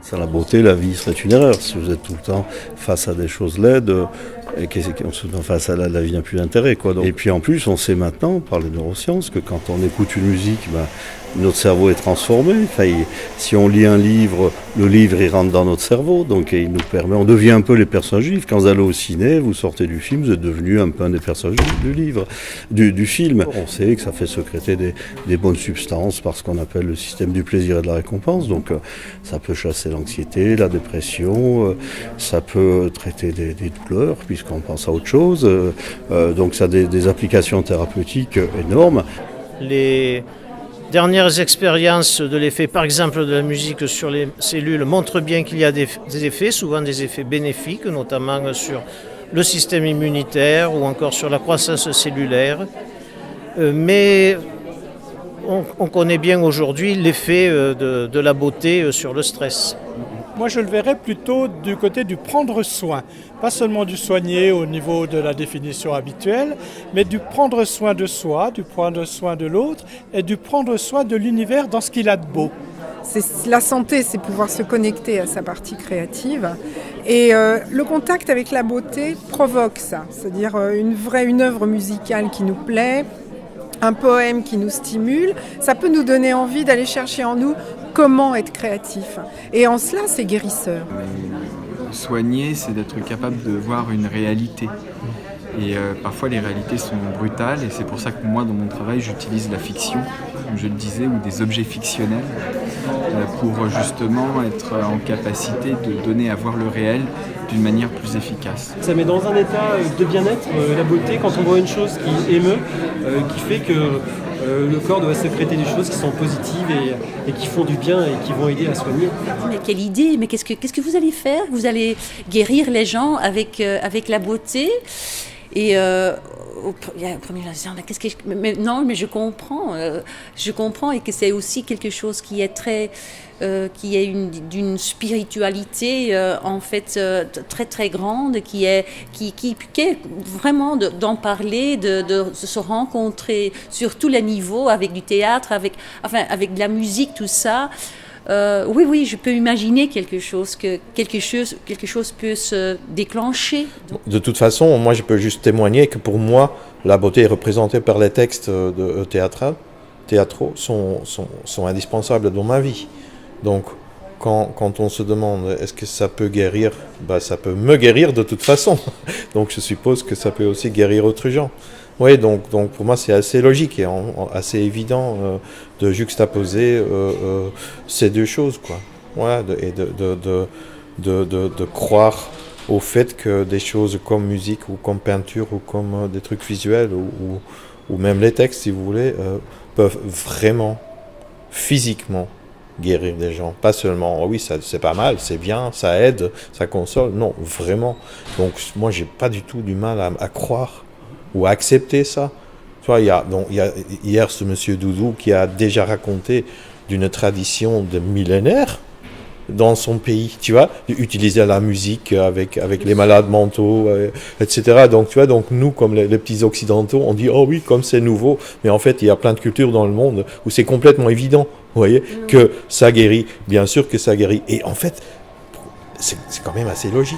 Sans la beauté, la vie serait une erreur. Si vous êtes tout le temps face à des choses laides, et qu'on se met face à la vie n'a plus d'intérêt, quoi. Donc, et puis en plus, on sait maintenant, par les neurosciences, que quand on écoute une musique, notre cerveau est transformé. Enfin, si on lit un livre, le livre il rentre dans notre cerveau, donc il nous permet, on devient un peu les personnages du livre. Quand vous allez au ciné, vous sortez du film, vous êtes devenu un peu un des personnages du livre, du film. On sait que ça fait sécréter des bonnes substances par ce qu'on appelle le système du plaisir et de la récompense. Donc ça peut chasser l'anxiété, la dépression, ça peut traiter des douleurs puisqu'on pense à autre chose. Donc ça a des applications thérapeutiques énormes. Les dernières expériences de l'effet, par exemple de la musique sur les cellules, montrent bien qu'il y a des effets, souvent des effets bénéfiques, notamment sur le système immunitaire ou encore sur la croissance cellulaire. Mais on connaît bien aujourd'hui l'effet de la beauté sur le stress. Moi, je le verrais plutôt du côté du prendre soin. Pas seulement du soigner au niveau de la définition habituelle, mais du prendre soin de soi, du prendre soin de l'autre et du prendre soin de l'univers dans ce qu'il a de beau. La santé, c'est pouvoir se connecter à sa partie créative. Et le contact avec la beauté provoque ça. C'est-à-dire une œuvre musicale qui nous plaît, un poème qui nous stimule, ça peut nous donner envie d'aller chercher en nous comment être créatif. Et en cela, c'est guérisseur. Soigner, c'est d'être capable de voir une réalité. Et parfois, les réalités sont brutales. Et c'est pour ça que moi, dans mon travail, j'utilise la fiction, comme je le disais, ou des objets fictionnels, pour justement être en capacité de donner à voir le réel d'une manière plus efficace. Ça met dans un état de bien-être, la beauté, quand on voit une chose qui émeut, qui fait que le corps doit sécréter des choses qui sont positives et qui font du bien et qui vont aider à soigner. Mais quelle idée! Mais qu'est-ce que vous allez faire? Vous allez guérir les gens avec la beauté. Et il y a un premier mais je comprends et que c'est aussi quelque chose qui est très qui est d'une spiritualité en fait très très grande, qui est vraiment d'en parler, de se rencontrer sur tous les niveaux avec du théâtre, avec de la musique, tout ça. Oui, je peux imaginer quelque chose peut se déclencher. De toute façon, moi je peux juste témoigner que pour moi, la beauté est représentée par les textes théâtraux sont indispensables dans ma vie. Donc quand on se demande est-ce que ça peut guérir, ça peut me guérir de toute façon. Donc je suppose que ça peut aussi guérir autres gens. Oui, donc pour moi c'est assez logique et assez évident de juxtaposer ces deux choses, quoi. Voilà, et de croire au fait que des choses comme musique ou comme peinture ou comme des trucs visuels ou même les textes, si vous voulez, peuvent vraiment, physiquement, guérir des gens. Pas seulement, oui, c'est pas mal, c'est bien, ça aide, ça console. Non, vraiment. Donc moi j'ai pas du tout du mal à croire ou à accepter ça. Tu vois, il y a hier ce monsieur Doudou qui a déjà raconté d'une tradition de millénaires dans son pays, tu vois, utiliser la musique avec les malades mentaux, etc. Donc, tu vois, donc nous, comme les petits occidentaux, on dit, oh oui, comme c'est nouveau, mais en fait, il y a plein de cultures dans le monde où c'est complètement évident, vous voyez, que ça guérit, bien sûr que ça guérit. Et en fait, c'est quand même assez logique.